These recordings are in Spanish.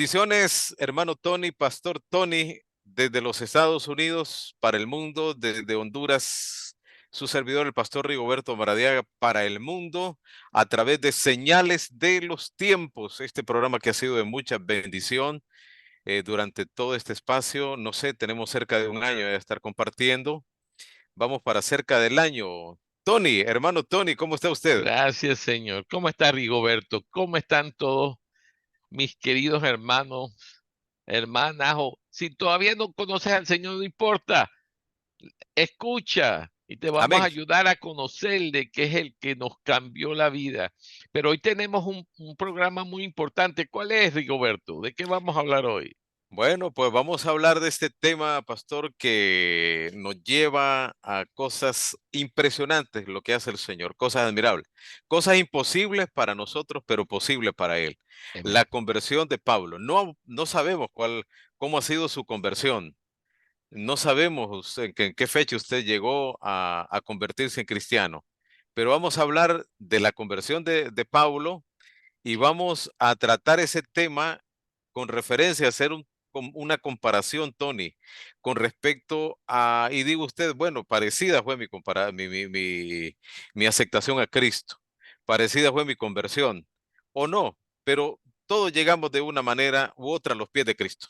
Bendiciones, hermano Tony, Pastor Tony, desde los Estados Unidos para el mundo, desde Honduras, su servidor, el Pastor Rigoberto Maradiaga, para el mundo, a través de Señales de los Tiempos, este programa que ha sido de mucha bendición durante todo este espacio. No sé, tenemos cerca de un año de estar compartiendo. Vamos para cerca del año. Tony, hermano Tony, ¿cómo está usted? Gracias, Señor. ¿Cómo está Rigoberto? ¿Cómo están todos mis queridos hermanos, hermanas? O si todavía no conoces al Señor, no importa, escucha y te vamos a Amén. ayudar a conocerle, que es el que nos cambió la vida. Pero hoy tenemos un programa muy importante. ¿Cuál es, Rigoberto? ¿De qué vamos a hablar hoy? Bueno, pues vamos a hablar de este tema, pastor, que nos lleva a cosas impresionantes, lo que hace el Señor, cosas admirables, cosas imposibles para nosotros, pero posibles para Él. Amén. La conversión de Pablo. No sabemos cómo ha sido su conversión. No sabemos en qué fecha usted llegó a convertirse en cristiano, pero vamos a hablar de la conversión de Pablo y vamos a tratar ese tema con referencia a hacer una comparación, Tony, con respecto a, y digo usted, bueno, parecida fue mi aceptación a Cristo, parecida fue mi conversión, o no, pero todos llegamos de una manera u otra a los pies de Cristo.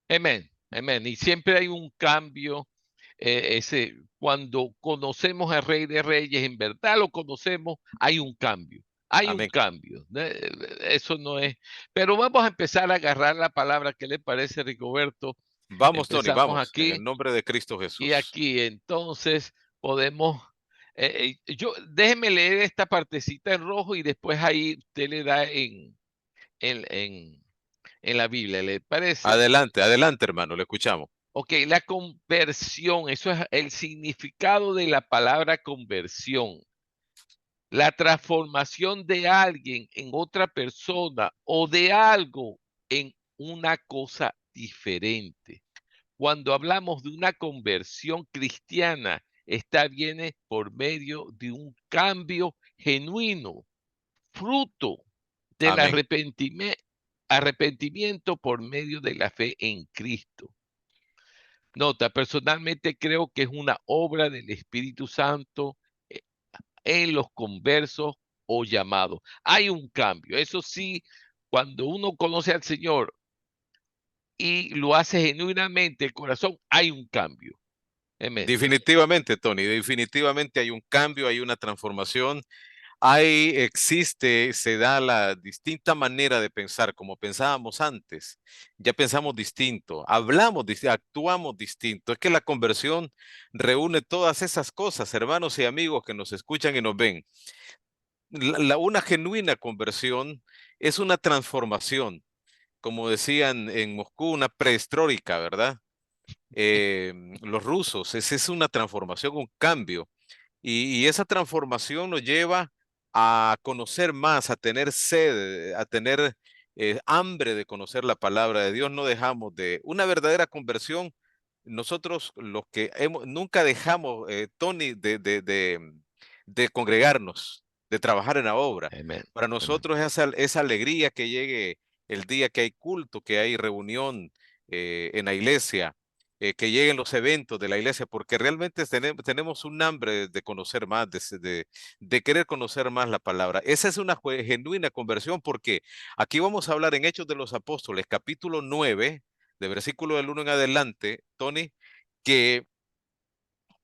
Amén. Amén. Y siempre hay un cambio. Cuando conocemos al Rey de Reyes, en verdad lo conocemos, hay un cambio. Hay un Amén. cambio. Eso no es. Pero vamos a empezar a agarrar la palabra. ¿Qué le parece, Rigoberto? Vamos, Tony, Empezamos vamos, en el aquí nombre de Cristo y Jesús. aquí. Entonces podemos. Déjeme leer esta partecita en rojo y después ahí usted le da en, en, en la Biblia. ¿Le parece? Adelante, adelante, hermano, le escuchamos. Ok, la conversión, eso es el significado de la palabra conversión. La transformación de alguien en otra persona o de algo en una cosa diferente. Cuando hablamos de una conversión cristiana, esta viene por medio de un cambio genuino, fruto del Amén. arrepentimiento por medio de la fe en Cristo. Nota, personalmente creo que es una obra del Espíritu Santo eh, en los conversos o llamados. Hay un cambio. Eso sí, cuando uno conoce al Señor y lo hace genuinamente, el corazón, hay un cambio. Amén. Definitivamente, Tony, definitivamente hay un cambio, hay una transformación. Se da la distinta manera de pensar, como pensábamos antes. Ya pensamos distinto, actuamos distinto. Es que la conversión reúne todas esas cosas, hermanos y amigos que nos escuchan y nos ven. Una genuina conversión es una transformación, como decían en Moscú, una prehistórica, ¿verdad? Eh, los rusos, esa es una transformación, un cambio. Y esa transformación nos lleva a conocer más, a tener sed, a tener hambre de conocer la palabra de Dios. No dejamos de una verdadera conversión. Nosotros los que nunca dejamos, Tony, de congregarnos, de trabajar en la obra. Amén. Para Amén. nosotros esa alegría que llegue el día que hay culto, que hay reunión en la iglesia, que lleguen los eventos de la iglesia, porque realmente tenemos un hambre de conocer más, de querer conocer más la palabra. Esa es una genuina conversión, porque aquí vamos a hablar en Hechos de los Apóstoles, capítulo 9, de versículo del 1 en adelante, Tony, que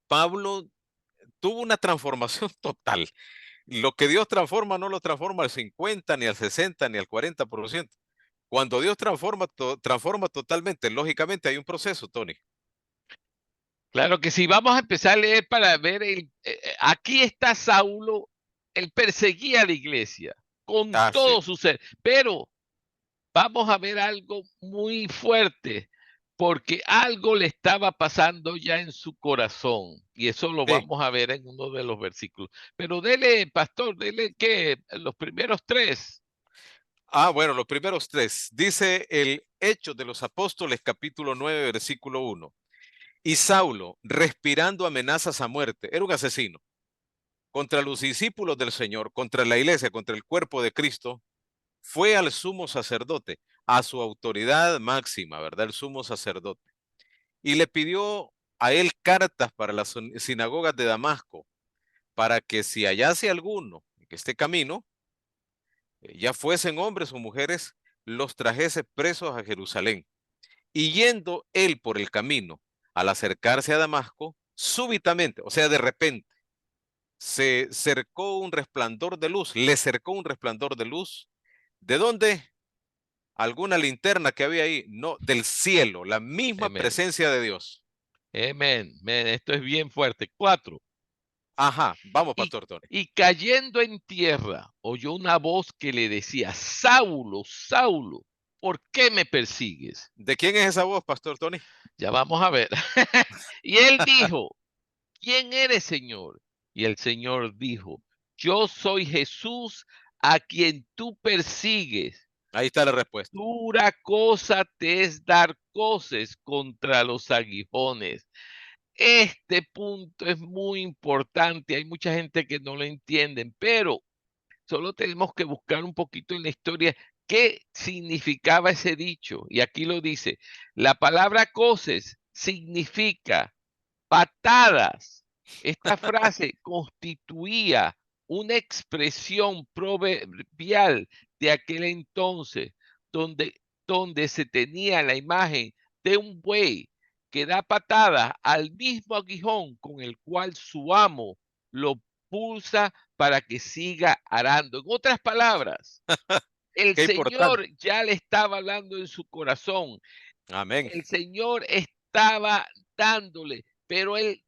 Pablo tuvo una transformación total. Lo que Dios transforma no lo transforma al 50, ni al 60, ni al 40%. Cuando Dios transforma totalmente, lógicamente hay un proceso, Tony. Claro que sí, vamos a empezar a leer para ver aquí está Saulo, él perseguía a la iglesia con Ah, sí. todo su ser, pero vamos a ver algo muy fuerte, porque algo le estaba pasando ya en su corazón, y eso lo Sí. vamos a ver en uno de los versículos. Pero dele, pastor, dele que los primeros tres. Ah, bueno, los primeros tres. Dice el Hechos de los Apóstoles, capítulo 9, versículo 1. Y Saulo, respirando amenazas a muerte, era un asesino contra los discípulos del Señor, contra la iglesia, contra el cuerpo de Cristo, fue al sumo sacerdote. a su autoridad máxima, ¿verdad? El sumo sacerdote. Y le pidió a él cartas para las sinagogas de Damasco, para que si hallase alguno en este camino, ya fuesen hombres o mujeres, los trajese presos a Jerusalén. Y yendo él por el camino, al acercarse a Damasco, súbitamente, o sea, de repente, se cercó un resplandor de luz, le cercó un resplandor de luz. ¿De dónde? ¿Alguna linterna que había ahí? No, del cielo, la misma Amén. presencia de Dios. Amén. Amén. Esto es bien fuerte. 4. Ajá, vamos, Y, Pastor Tony. y cayendo en tierra, oyó una voz que le decía, Saulo, Saulo, ¿por qué me persigues? ¿De quién es esa voz, Pastor Tony? Ya vamos a ver. Y él dijo, ¿quién eres, Señor? Y el Señor dijo, yo soy Jesús a quien tú persigues. Ahí está la respuesta. Dura cosa te es dar coces contra los aguijones. Este punto es muy importante. Hay mucha gente que no lo entienden, pero solo tenemos que buscar un poquito en la historia qué significaba ese dicho. Y aquí lo dice, la palabra coces significa patadas. Esta frase constituía una expresión proverbial de aquel entonces, donde, donde se tenía la imagen de un buey que da patadas al mismo aguijón con el cual su amo lo pulsa para que siga arando. En otras palabras, el Qué importante. Señor ya le estaba hablando en su corazón. Amén. El Señor estaba dándole, pero él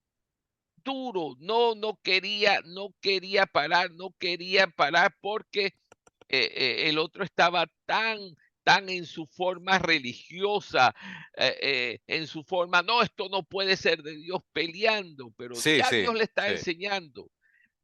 duro, no quería parar porque el otro estaba tan en su forma religiosa, en su forma, no, esto no puede ser de Dios peleando, pero Sí, ya sí, Dios le está sí. enseñando.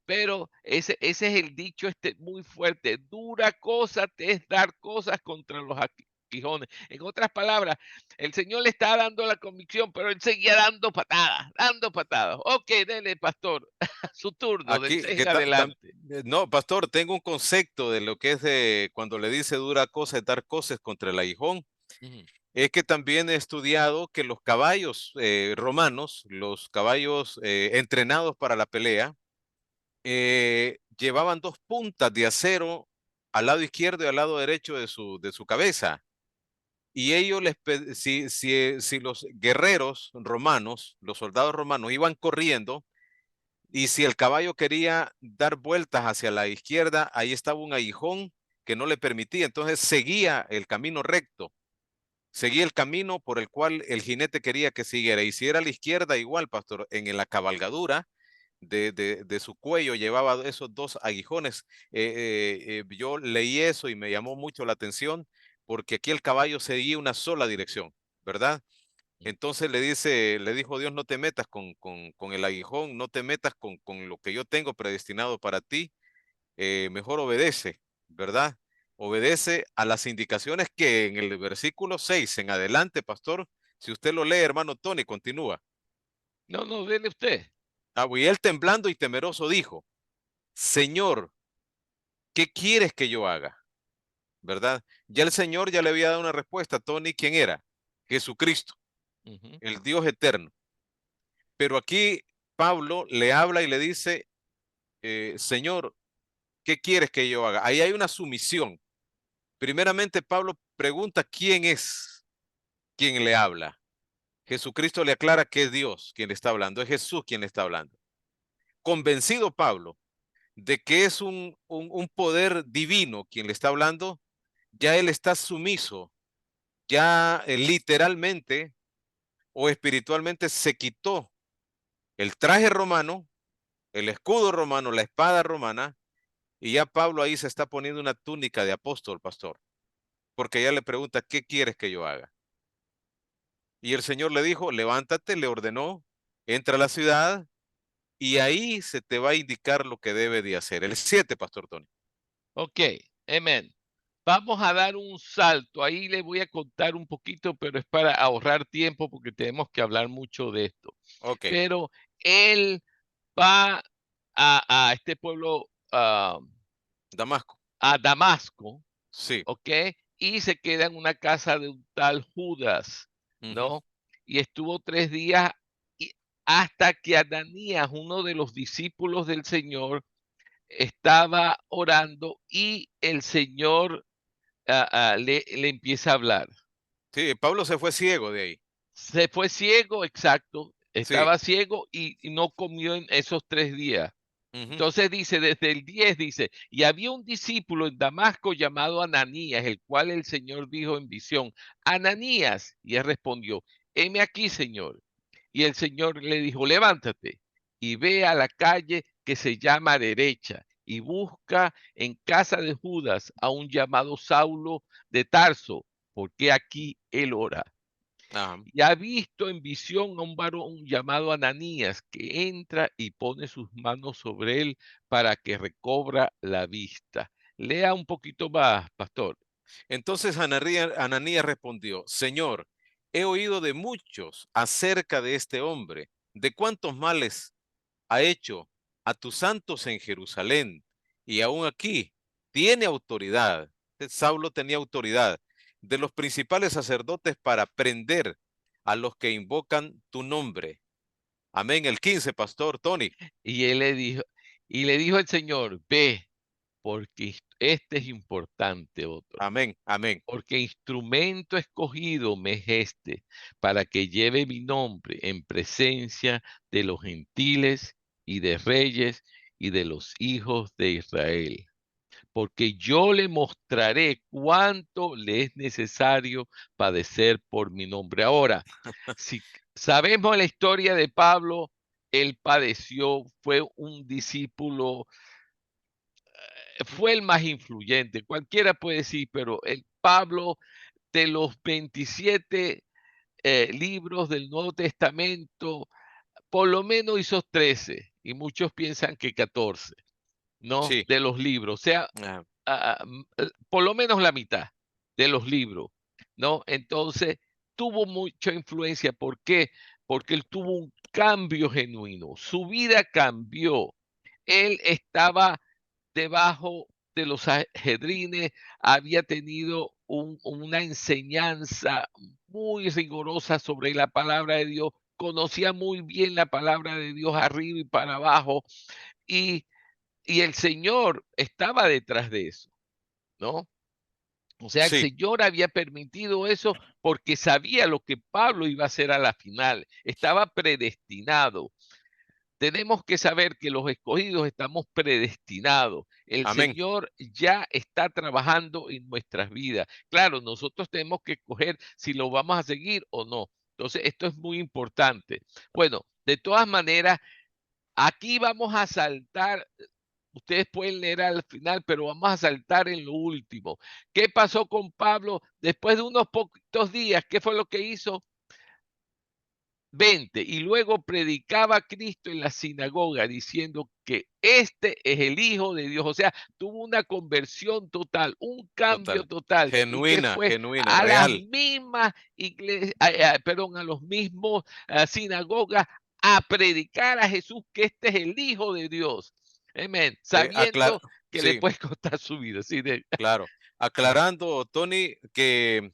Pero ese es el dicho muy fuerte, dura cosa te es dar cosas contra los aguijones. En otras palabras, el Señor le está dando la convicción, pero él seguía dando patadas, dando patadas. Ok, dele, pastor, su turno, del Aquí, 6 en adelante. no, pastor, tengo un concepto de lo que es de cuando le dice dura cosa es dar cosas contra el aguijón. Ujú, Es que también he estudiado que los caballos romanos, los caballos entrenados para la pelea, llevaban dos puntas de acero al lado izquierdo y al lado derecho de su cabeza. Y ellos, si los guerreros romanos, los soldados romanos iban corriendo, y si el caballo quería dar vueltas hacia la izquierda, ahí estaba un aguijón que no le permitía. Entonces seguía el camino recto, seguía el camino por el cual el jinete quería que siguiera. Y si era a la izquierda, igual, pastor, en la cabalgadura de su cuello llevaba esos dos aguijones. Yo leí eso y me llamó mucho la atención porque aquí el caballo seguía una sola dirección, ¿verdad? ujú. Entonces le dijo Dios, no te metas con el aguijón, no te metas con lo que yo tengo predestinado para ti, mejor obedece, ¿verdad? Obedece a las indicaciones que en el versículo 6 en adelante, pastor, si usted lo lee, hermano Tony, continúa. No, no, dele usted. Y él temblando y temeroso dijo, Señor, ¿qué quieres que yo haga? ¿Verdad? Ya el Señor ya le había dado una respuesta, Tony, ¿quién era? Jesucristo, Ujú. el Dios eterno. Pero aquí Pablo le habla y le dice, Señor, ¿qué quieres que yo haga? Ahí hay una sumisión. Primeramente, Pablo pregunta quién es quien le habla. Jesucristo le aclara que es Dios quien le está hablando, es Jesús quien le está hablando. Convencido Pablo de que es un poder divino quien le está hablando, ya él está sumiso, ya literalmente o espiritualmente se quitó el traje romano, el escudo romano, la espada romana. Y ya Pablo ahí se está poniendo una túnica de apóstol, pastor, porque ella le pregunta, ¿qué quieres que yo haga? Y el Señor le dijo, levántate, le ordenó, entra a la ciudad y ahí se te va a indicar lo que debe de hacer. El 7, pastor Tony. Ok, amén. Vamos a dar un salto. Ahí le voy a contar un poquito, pero es para ahorrar tiempo porque tenemos que hablar mucho de esto. Ok, Pero él va a este pueblo, Damasco. a Damasco, Sí, ¿ok? y se queda en una casa de un tal Judas, Ujú. ¿no? Y estuvo 3 días hasta que Ananías, uno de los discípulos del Señor, estaba orando y el Señor le empieza a hablar. Sí, Pablo se fue ciego de ahí. Se fue ciego, exacto, Sí. estaba ciego y no comió en esos 3 días. Ujú. Entonces dice, desde el 10 dice, y había un discípulo en Damasco llamado Ananías, el cual el Señor dijo en visión, Ananías, y él respondió, heme aquí, Señor. Y el Señor le dijo, levántate y ve a la calle que se llama derecha y busca en casa de Judas a un llamado Saulo de Tarso, porque aquí él ora. Ajá. Y ha visto en visión a un varón llamado Ananías que entra y pone sus manos sobre él para que recobra la vista. Lea un poquito más, pastor. Entonces Ananías respondió, Señor, he oído de muchos acerca de este hombre, de cuántos males ha hecho a tus santos en Jerusalén y aún aquí tiene autoridad. Saulo tenía autoridad de los principales sacerdotes para prender a los que invocan tu nombre. Amén. El 15, pastor Tony. Y él le dijo, y le dijo el Señor, ve, porque este es importante otro. Amén, amén. Porque instrumento escogido me es este, para que lleve mi nombre en presencia de los gentiles y de reyes y de los hijos de Israel. Porque yo le mostraré cuánto le es necesario padecer por mi nombre. Ahora, si sabemos la historia de Pablo, él padeció, fue un discípulo, fue el más influyente, cualquiera puede decir, pero el Pablo de los 27 libros del Nuevo Testamento, por lo menos hizo 13 y muchos piensan que 14, ¿no? Sí. De los libros. O sea, Ah, por lo menos la mitad de los libros, ¿no? Entonces, tuvo mucha influencia. ¿Por qué? Porque él tuvo un cambio genuino. Su vida cambió. Él estaba debajo de los ajedrines, había tenido una enseñanza muy rigurosa sobre la palabra de Dios, conocía muy bien la palabra de Dios arriba y para abajo, y, y el Señor estaba detrás de eso, ¿no? O sea, el sí, Señor había permitido eso porque sabía lo que Pablo iba a hacer a la final, estaba predestinado. Tenemos que saber que los escogidos estamos predestinados. El amén. Señor ya está trabajando en nuestras vidas. Claro, nosotros tenemos que escoger si lo vamos a seguir o no. Entonces, esto es muy importante. Bueno, de todas maneras, aquí vamos a saltar. Ustedes pueden leer al final, pero vamos a saltar en lo último. ¿Qué pasó con Pablo después de unos poquitos días? ¿Qué fue lo que hizo? 20. Y luego predicaba a Cristo en la sinagoga diciendo que este es el Hijo de Dios. O sea, tuvo una conversión total, un cambio Total. total, y que Genuina, fue genuina, a las real. mismas iglesias, perdón, a los mismos sinagogas a predicar a Jesús que este es el Hijo de Dios. Amén. Sabiendo que le Sí, puede costar su vida. Sí, claro. Aclarando, Tony, que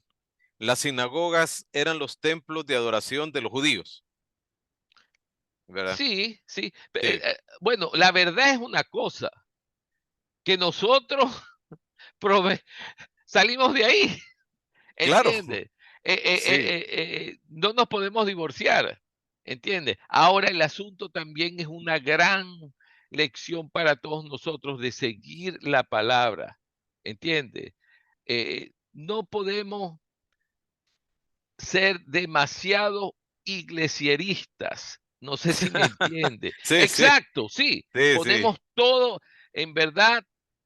las sinagogas eran los templos de adoración de los judíos, ¿verdad? sí, sí. Sí, Bueno, la verdad es una cosa, que nosotros salimos de ahí. claro, ¿Entiendes? sí, No nos podemos divorciar, ¿entiendes? Ahora el asunto también es una gran lección para todos nosotros de seguir la palabra, ¿entiendes? No podemos ser demasiado iglesieristas. No sé si me entiende. sí, sí, Exacto, sí. sí, sí. Ponemos todo, en verdad,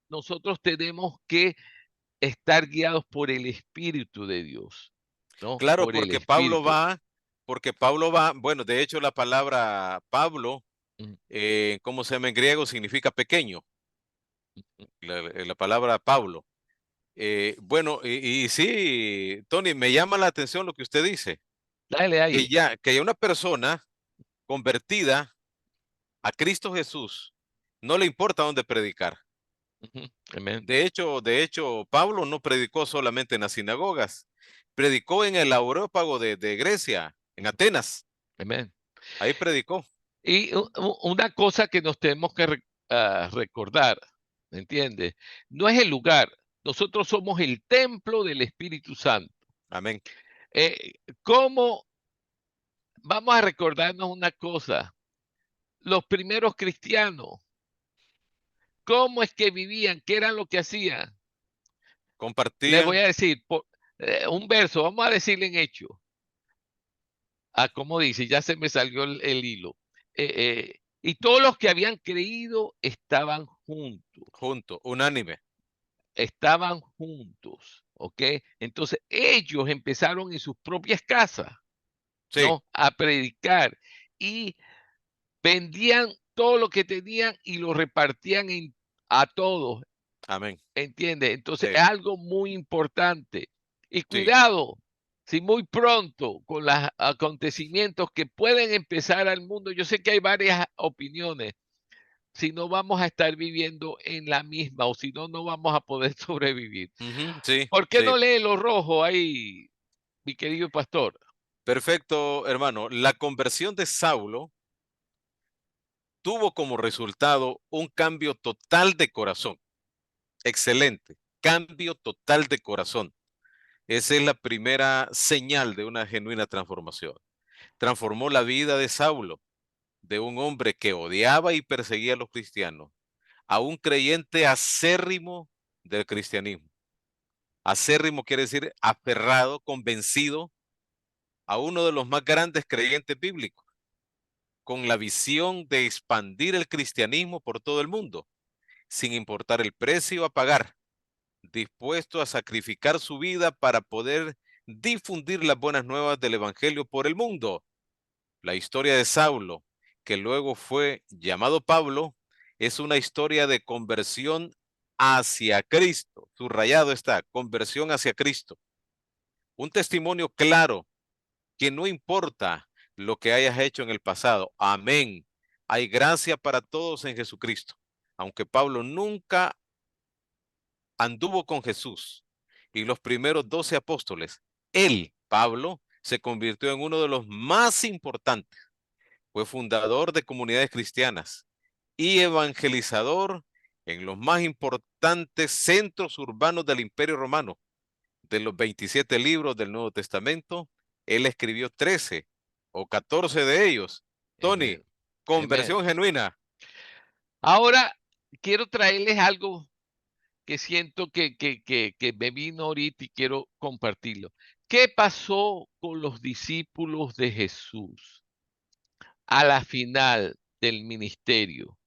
nosotros tenemos que estar guiados por el Espíritu de Dios, ¿no? Claro, Por el Espíritu. porque Pablo va, bueno, de hecho la palabra Pablo, Mm, ¿cómo se llama en griego? Significa pequeño, la palabra Pablo. Bueno, y sí, Tony, me llama la atención lo que usted dice, dale ahí. que ya una persona convertida a Cristo Jesús, no le importa dónde predicar. Ujú. Amén. De hecho, Pablo no predicó solamente en las sinagogas, predicó en el Areópago de Grecia, en Ujú. Atenas. Amén. Ahí predicó. Y una cosa que nos tenemos que recordar, ¿me entiendes? No es el lugar, nosotros somos el templo del Espíritu Santo. Amén. Eh, ¿Cómo vamos a recordarnos una cosa? Los primeros cristianos, ¿cómo es que vivían? ¿Qué eran lo que hacían? Les voy Compartían a decir un verso, vamos a decirle en Hechos. Como dice, ya se me salió el hilo. Y todos los que habían creído juntos, unánime. estaban juntos, ¿ok? Entonces ellos empezaron en sus propias casas, Sí, ¿no? A predicar y vendían todo lo que tenían y lo repartían a todos, amén. ¿entiendes? Entonces Sí, es algo muy importante. Y sí. cuidado, si muy pronto con los acontecimientos que pueden empezar al mundo, yo sé que hay varias opiniones, si no vamos a estar viviendo en la misma o si no, no vamos a poder sobrevivir. Ujú, sí, ¿Por qué sí. no lee lo rojo ahí, mi querido pastor? Perfecto, hermano. La conversión de Saulo tuvo como resultado un cambio total de corazón. Excelente. Cambio total de corazón. Esa es la primera señal de una genuina transformación. Transformó la vida de Saulo, de un hombre que odiaba y perseguía a los cristianos, a un creyente acérrimo del cristianismo. Acérrimo quiere decir aferrado, convencido, a uno de los más grandes creyentes bíblicos, con la visión de expandir el cristianismo por todo el mundo, sin importar el precio a pagar, dispuesto a sacrificar su vida para poder difundir las buenas nuevas del Evangelio por el mundo. La historia de Saulo, que luego fue llamado Pablo, es una historia de conversión hacia Cristo. Subrayado está, conversión hacia Cristo. Un testimonio claro que no importa lo que hayas hecho en el pasado. Amén. Hay gracia para todos en Jesucristo. Aunque Pablo nunca anduvo con Jesús y los primeros 12 apóstoles, él, Pablo, se convirtió en uno de los más importantes. Fue fundador de comunidades cristianas y evangelizador en los más importantes centros urbanos del Imperio Romano. De los 27 libros del Nuevo Testamento, él escribió 13 o 14 de ellos. Tony, Amén. Amén. conversión genuina. Ahora quiero traerles algo que siento que me vino ahorita y quiero compartirlo. ¿Qué pasó con los discípulos de Jesús a la final del ministerio?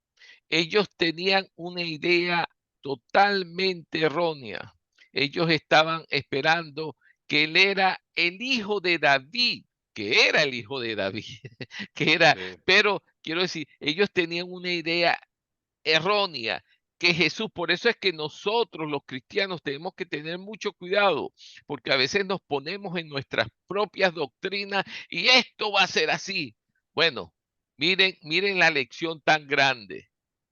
Ellos tenían una idea totalmente errónea. Ellos estaban esperando que él era el hijo de David, que era el hijo de David, que era, Sí. pero quiero decir, ellos tenían una idea errónea que Jesús, por eso es que nosotros los cristianos tenemos que tener mucho cuidado, porque a veces nos ponemos en nuestras propias doctrinas y esto va a ser así. Bueno, miren la lección tan grande,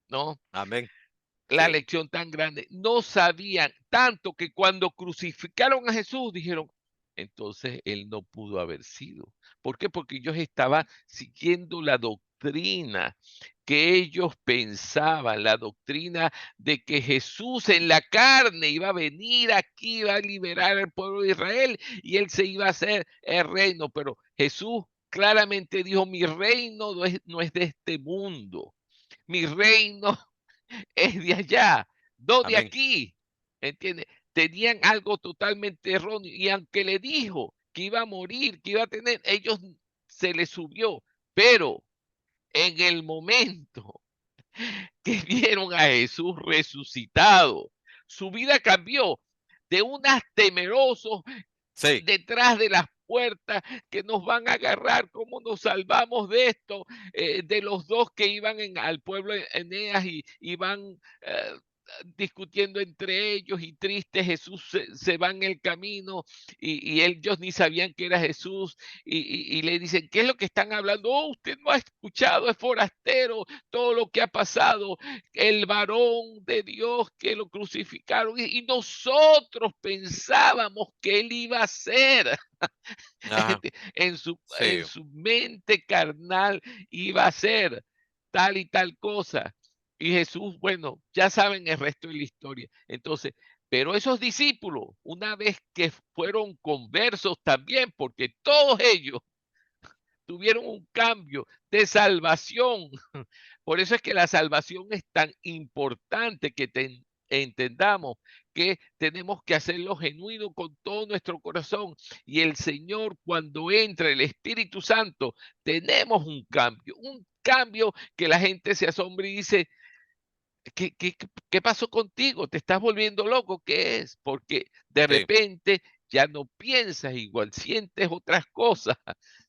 ¿no? Amén. La Sí. lección tan grande. No sabían tanto que cuando crucificaron a Jesús dijeron, entonces él no pudo haber sido. ¿Por qué? Porque ellos estaban siguiendo la doctrina que ellos pensaban, la doctrina de que Jesús en la carne iba a venir aquí, iba a liberar al pueblo de Israel y él se iba a hacer el reino. Pero Jesús claramente dijo, mi reino no es de este mundo. Mi reino es de allá, no de Amén. aquí, ¿entiendes? Tenían algo totalmente erróneo y aunque le dijo que iba a morir, que iba a tener, ellos se les subió, pero en el momento que vieron a Jesús resucitado, su vida cambió de unas temerosos Sí. detrás de las puertas que nos van a agarrar, cómo nos salvamos de esto, de los dos que iban al pueblo de Eneas y iban discutiendo entre ellos y tristes. Jesús se va en el camino y ellos ni sabían que era Jesús y le dicen, ¿qué es lo que están hablando? Oh, usted no ha escuchado, es forastero, todo lo que ha pasado, el varón de Dios que lo crucificaron y nosotros pensábamos que él iba a ser. Ajá, En sí, su mente carnal iba a ser tal y tal cosa. Y Jesús, bueno, ya saben el resto de la historia. Entonces, pero esos discípulos, una vez que fueron conversos también, porque todos ellos tuvieron un cambio de salvación. Por eso es que la salvación es tan importante que entendamos que tenemos que hacerlo genuino con todo nuestro corazón. Y el Señor, cuando entra el Espíritu Santo, tenemos un cambio que la gente se asombra y dice, ¿qué pasó contigo? ¿Te estás volviendo loco? ¿Qué es? Porque de sí. repente ya no piensas igual, sientes otras cosas.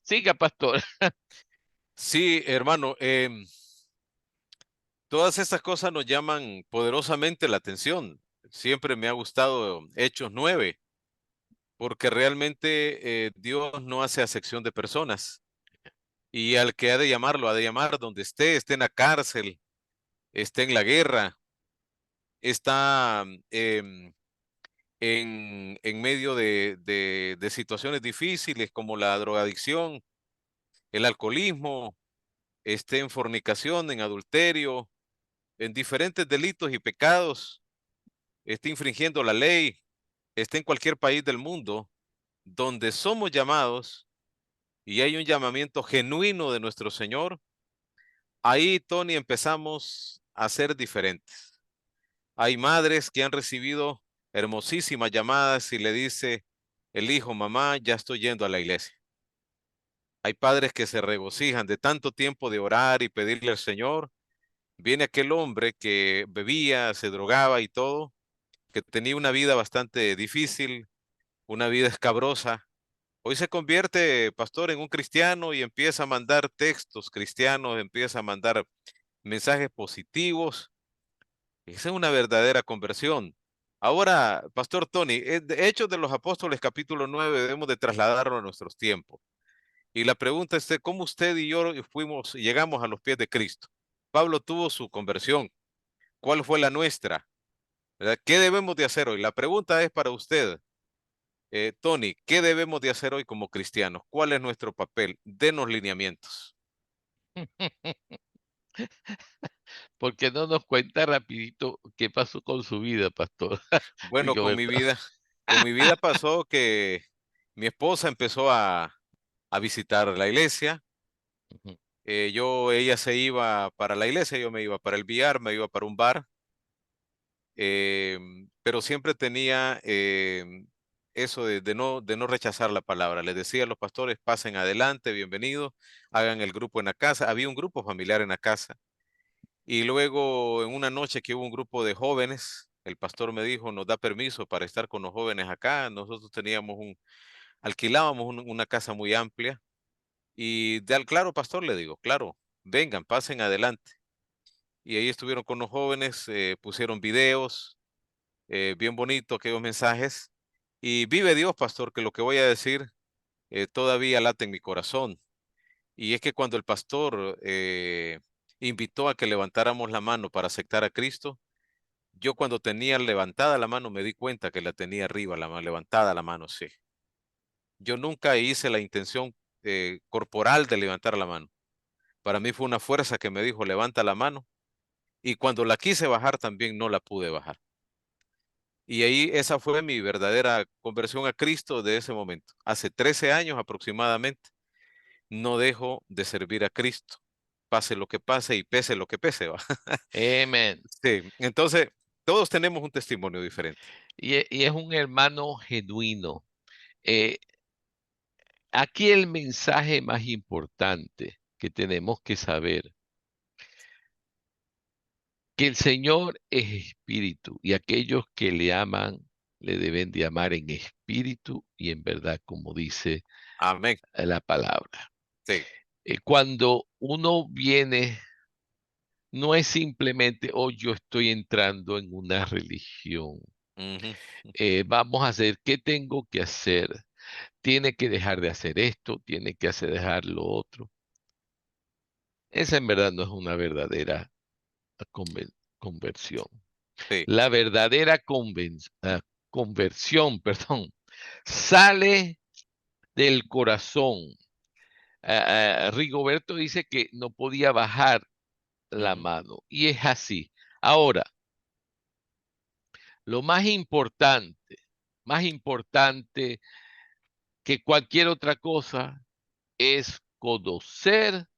Siga, pastor. Sí, hermano, todas estas cosas nos llaman poderosamente la atención. Siempre me ha gustado Hechos 9, porque realmente Dios no hace acepción de personas. Y al que ha de llamarlo, ha de llamar donde esté en la cárcel, esté en la guerra, está en medio de situaciones difíciles como la drogadicción, el alcoholismo, esté en fornicación, en adulterio, en diferentes delitos y pecados, esté infringiendo la ley, esté en cualquier país del mundo, donde somos llamados y hay un llamamiento genuino de nuestro Señor, ahí, Tony, empezamos a ser diferentes. Hay madres que han recibido hermosísimas llamadas y le dice el hijo, mamá, ya estoy yendo a la iglesia. Hay padres que se regocijan de tanto tiempo de orar y pedirle al Señor. Viene aquel hombre que bebía, se drogaba y todo, que tenía una vida bastante difícil, una vida escabrosa. Hoy se convierte, pastor, en un cristiano y empieza a mandar textos cristianos, empieza a mandar mensajes positivos. Esa es una verdadera conversión. Ahora, Pastor Tony, de Hechos de los Apóstoles capítulo 9 debemos de trasladarlo a nuestros tiempos. Y la pregunta es, ¿cómo usted y yo llegamos a los pies de Cristo? Pablo tuvo su conversión. ¿Cuál fue la nuestra? ¿Verdad? ¿Qué debemos de hacer hoy? La pregunta es para usted, Tony, ¿qué debemos de hacer hoy como cristianos? ¿Cuál es nuestro papel? Denos lineamientos. ¿Por qué no nos cuenta rapidito qué pasó con su vida, pastor? Bueno, Yo me con mi vida pasó que mi esposa empezó a visitar la iglesia. Ujú. Ella se iba para la iglesia, yo me iba para el billar, me iba para un bar, pero siempre tenía eso de no rechazar la palabra. Les decía a los pastores, pasen adelante, bienvenidos, hagan el grupo en la casa. Había un grupo familiar en la casa. Y luego, en una noche que hubo un grupo de jóvenes, el pastor me dijo, nos da permiso para estar con los jóvenes acá. Nosotros alquilábamos una casa muy amplia. Y claro, pastor, le digo, claro, vengan, pasen adelante. Y ahí estuvieron con los jóvenes, pusieron videos, bien bonitos, aquellos mensajes. Y vive Dios, pastor, que lo que voy a decir todavía late en mi corazón. Y es que cuando el pastor invitó a que levantáramos la mano para aceptar a Cristo, yo cuando tenía levantada la mano me di cuenta que la tenía arriba, levantada la mano, sí. Yo nunca hice la intención corporal de levantar la mano. Para mí fue una fuerza que me dijo, levanta la mano. Y cuando la quise bajar también no la pude bajar. Y ahí esa fue mi verdadera conversión a Cristo de ese momento. Hace 13 años aproximadamente, no dejo de servir a Cristo. Pase lo que pase y pese lo que pese, ¿va? Amen. Sí, entonces todos tenemos un testimonio diferente. Y es un hermano genuino. Eh, Aquí el mensaje más importante que tenemos que saber, que el Señor es espíritu y aquellos que le aman le deben de amar en espíritu y en verdad, como dice Amén. la palabra. Sí, Cuando uno viene No es simplemente, oh, yo estoy entrando en una religión. Ujú. Vamos a hacer, ¿qué tengo que hacer? Tiene que dejar de hacer esto, tiene que hacer dejar lo otro. Esa en verdad no es una verdadera conversión. Sí. La verdadera conversión, perdón, sale del corazón. Rigoberto dice que no podía bajar la Ujú. mano y es así. Ahora, lo más importante que cualquier otra cosa es conocer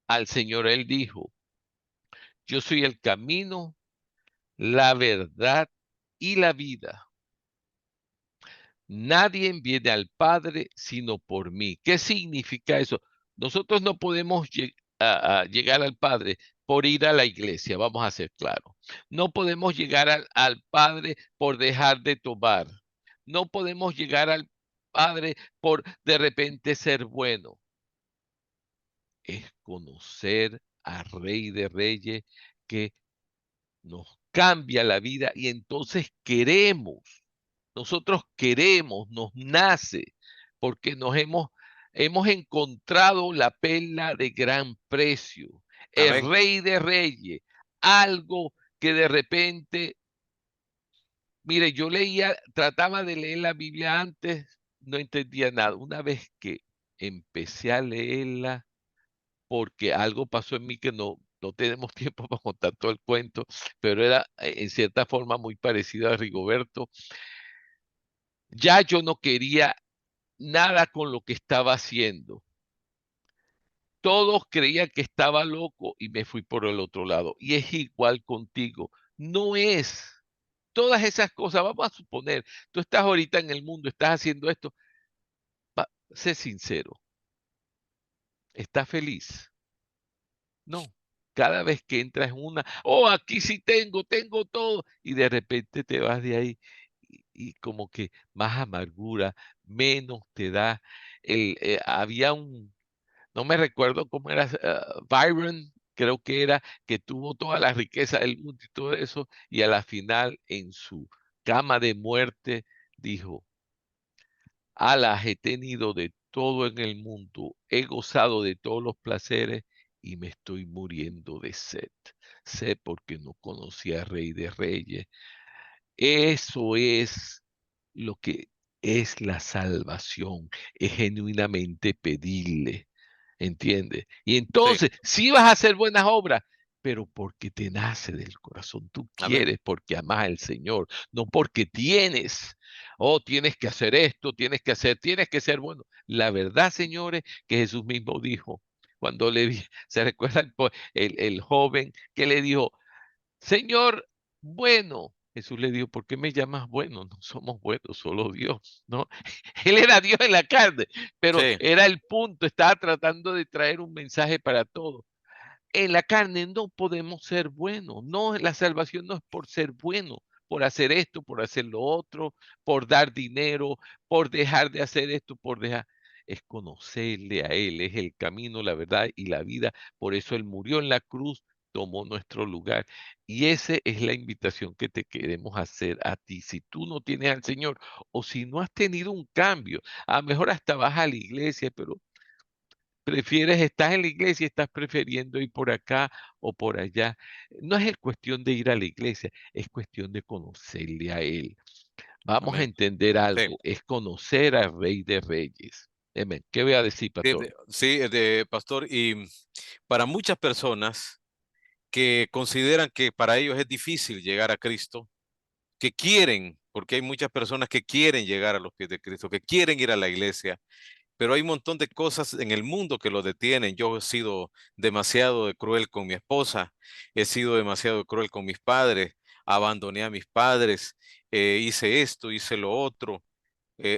al Señor. Él dijo, yo soy el camino, la verdad y la vida. Nadie viene al Padre sino por mí. ¿Qué significa eso? Nosotros no podemos a llegar al Padre por ir a la iglesia, vamos a ser claros. No podemos llegar al Padre por dejar de tomar. No podemos llegar al Padre por de repente ser bueno. Es conocer al Rey de Reyes que nos cambia la vida y entonces nosotros queremos, nos nace, porque hemos encontrado la perla de gran precio, el Amén. Rey de Reyes, algo que de repente, mire, yo trataba de leer la Biblia antes, no entendía nada. Una vez que empecé a leerla, porque algo pasó en mí que no tenemos tiempo para contar todo el cuento, pero era en cierta forma muy parecido a Rigoberto. Ya yo no quería nada con lo que estaba haciendo. Todos creían que estaba loco y me fui por el otro lado. Y es igual contigo. No es todas esas cosas. Vamos a suponer, tú estás ahorita en el mundo, estás haciendo esto. Sé sincero, ¿estás feliz? No. Cada vez que entras en una, oh, aquí sí tengo todo, y de repente te vas de ahí y como que más amargura, menos te da. Había no me recuerdo cómo era, Byron, creo que era, que tuvo toda la riqueza del mundo y todo eso, y a la final en su cama de muerte dijo, alas, he tenido de todo en el mundo, he gozado de todos los placeres y me estoy muriendo de sed. Sé porque no conocía al Rey de Reyes. Eso es lo que es la salvación, es genuinamente pedirle, ¿entiendes? Y Sí. entonces, sí vas a hacer buenas obras, pero porque te nace del corazón, tú Amén. quieres porque amas al Señor, no porque tienes, oh, tienes que hacer esto, tienes que ser bueno. La verdad, señores, que Jesús mismo dijo, cuando se recuerda el joven que le dijo, Señor, bueno. Jesús le dijo, ¿por qué me llamas bueno? No somos buenos, solo Dios, ¿no? Él era Dios en la carne, pero Sí. era el punto, estaba tratando de traer un mensaje para todos. En la carne no podemos ser buenos, no, la salvación no es por ser bueno, por hacer esto, por hacer lo otro, por dar dinero, por dejar de hacer esto, es conocerle a Él, es el camino, la verdad y la vida. Por eso Él murió en la cruz, tomó nuestro lugar. Y esa es la invitación que te queremos hacer a ti. Si tú no tienes al Señor o si no has tenido un cambio, a lo mejor hasta vas a la iglesia, pero estás en la iglesia y estás prefiriendo ir por acá o por allá. No es cuestión de ir a la iglesia, es cuestión de conocerle a Él. Vamos a Amén. entender Sí. algo, es conocer al Rey de Reyes. Amén. ¿Qué voy a decir, Sí, pastor? sí, pastor, y para muchas personas que consideran que para ellos es difícil llegar a Cristo, que quieren, porque hay muchas personas que quieren llegar a los pies de Cristo, que quieren ir a la iglesia, pero hay un montón de cosas en el mundo que lo detienen. Yo he sido demasiado cruel con mi esposa, he sido demasiado cruel con mis padres, abandoné a mis padres, hice esto, hice lo otro.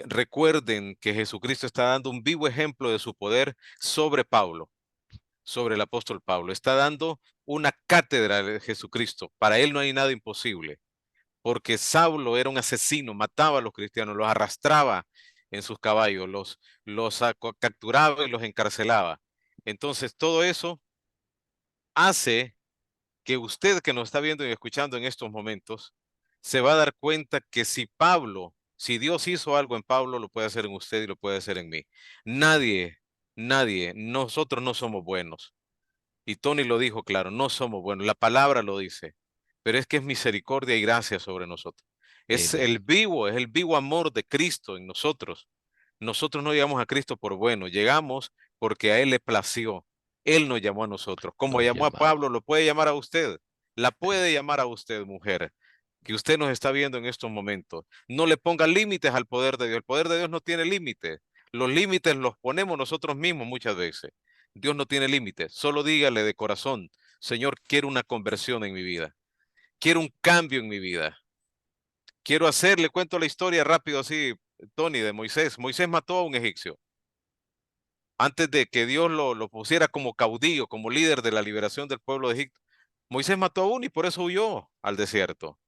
Recuerden que Jesucristo está dando un vivo ejemplo de su poder sobre Pablo, sobre el apóstol Pablo. Está dando una cátedra de Jesucristo. Para él no hay nada imposible, porque Saulo era un asesino, mataba a los cristianos, los arrastraba en sus caballos, capturaba y los encarcelaba. Entonces, todo eso hace que usted que nos está viendo y escuchando en estos momentos, se va a dar cuenta que si Dios hizo algo en Pablo, lo puede hacer en usted y lo puede hacer en mí. Nadie, nadie, nosotros no somos buenos. Y Tony lo dijo claro, no somos buenos, la palabra lo dice, pero es que es misericordia y gracia sobre nosotros. Amén. Es el vivo amor de Cristo en nosotros. Nosotros no llegamos a Cristo por bueno, llegamos porque a Él le plació. Él nos llamó a nosotros. Como Nos llamó a llamamos. Pablo, lo puede llamar a usted. La puede llamar a usted, mujer, que usted nos está viendo en estos momentos. No le ponga límites al poder de Dios. El poder de Dios no tiene límites. Los límites los ponemos nosotros mismos muchas veces. Dios no tiene límites. Solo dígale de corazón, Señor, quiero una conversión en mi vida. Quiero un cambio en mi vida. Quiero hacerle, cuento la historia rápido así, Tony, de Moisés. Moisés mató a un egipcio antes de que Dios lo pusiera como caudillo, como líder de la liberación del pueblo de Egipto. Moisés mató a uno y por eso huyó al desierto.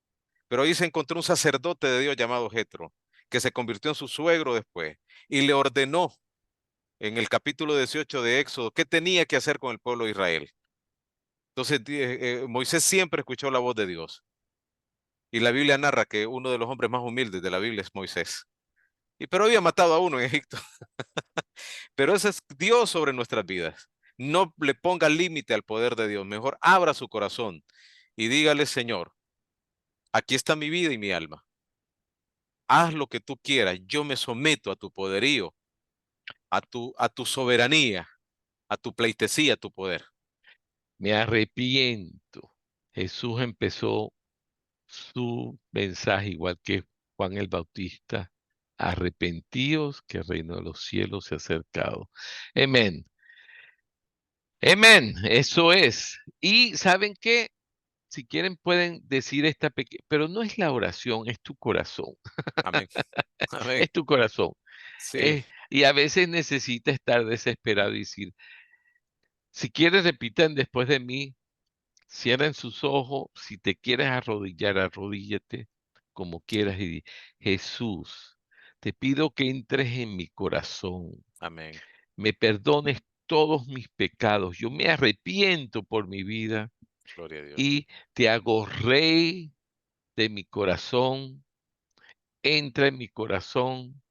Pero ahí se encontró un sacerdote de Dios llamado Jetro, que se convirtió en su suegro después y le ordenó en el capítulo 18 de Éxodo qué tenía que hacer con el pueblo de Israel. Entonces Moisés siempre escuchó la voz de Dios. Y la Biblia narra que uno de los hombres más humildes de la Biblia es Moisés. Y pero había matado a uno en Egipto. Pero ese es Dios sobre nuestras vidas. No le ponga límite al poder de Dios. Mejor abra su corazón y dígale, Señor, aquí está mi vida y mi alma. Haz lo que tú quieras. Yo me someto a tu poderío, a tu soberanía, a tu pleitesía, a tu poder. Me arrepiento. Jesús empezó su mensaje igual que Juan el Bautista. Arrepentíos que el reino de los cielos se ha acercado. Amén. Amén. Eso es. Y ¿saben qué? Si quieren pueden decir esta pequeña, pero no es la oración, es tu corazón. Amén. Amén. Es tu corazón. Sí. Y a veces necesita estar desesperado y decir, si quieres repitan después de mí, cierren sus ojos, si te quieres arrodillar, arrodíllate como quieras y di, Jesús, te pido que entres en mi corazón, Amén. me perdones todos mis pecados, yo me arrepiento por mi vida Gloria a Dios. y te hago rey de mi corazón, entra en mi corazón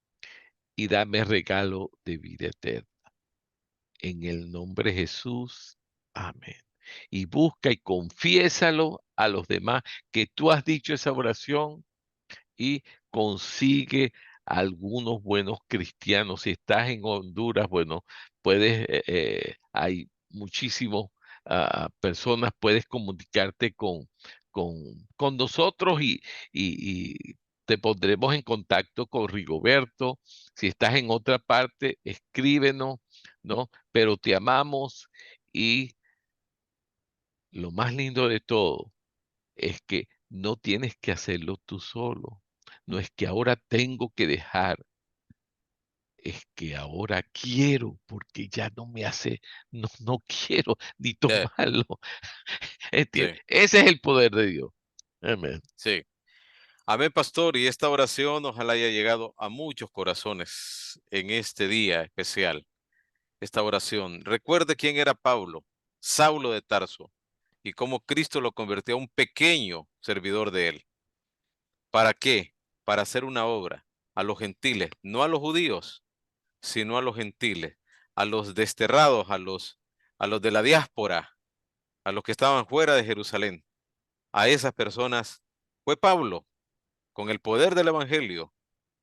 y dame regalo de vida eterna. En el nombre de Jesús, amén. Y busca y confiésalo a los demás que tú has dicho esa oración y consigue algunos buenos cristianos. Si estás en Honduras, bueno, puedes, hay muchísimas personas, puedes comunicarte con, con nosotros y te pondremos en contacto con Rigoberto. Si estás en otra parte, escríbenos, ¿no? Pero te amamos y lo más lindo de todo es que no tienes que hacerlo tú solo. No es que ahora tengo que dejar, es que ahora quiero, porque ya no me hace, no, no quiero ni Eh, tomarlo. sí, ¿Entiendes? Ese es el poder de Dios. Amén. sí. Amén, pastor. Y esta oración ojalá haya llegado a muchos corazones en este día especial. Esta oración. Recuerde quién era Pablo, Saulo de Tarso, y cómo Cristo lo convirtió a un pequeño servidor de él. ¿Para qué? Para hacer una obra a los gentiles, no a los judíos, sino a los gentiles, a los desterrados, a los de la diáspora, a los que estaban fuera de Jerusalén. A esas personas fue Pablo, con el poder del evangelio,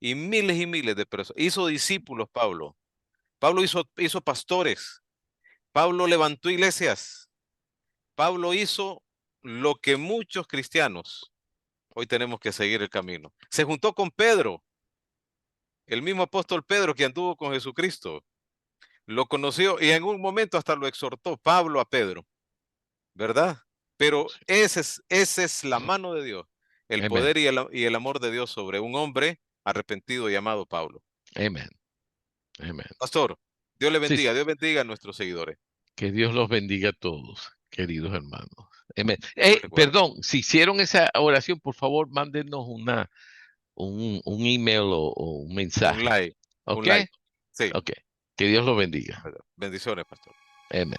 y miles de personas. Hizo discípulos Pablo. Pablo hizo pastores. Pablo levantó iglesias. Pablo hizo lo que muchos cristianos hoy tenemos que seguir el camino. Se juntó con Pedro, el mismo apóstol Pedro que anduvo con Jesucristo. Lo conoció y en un momento hasta lo exhortó Pablo a Pedro, ¿verdad? Pero esa es la mano de Dios, el Amén. poder y el amor de Dios sobre un hombre arrepentido llamado Pablo. Amén. Amén. Pastor, Sí, sí. Dios bendiga a nuestros seguidores. Que Dios los bendiga a todos, queridos hermanos. Amén. Recuerden, Perdón, si hicieron esa oración, por favor, mándenos un email o un un mensaje. like, ¿Ok? un like. Sí, Ok. Que Dios los bendiga. bendiciones, pastor. Amén.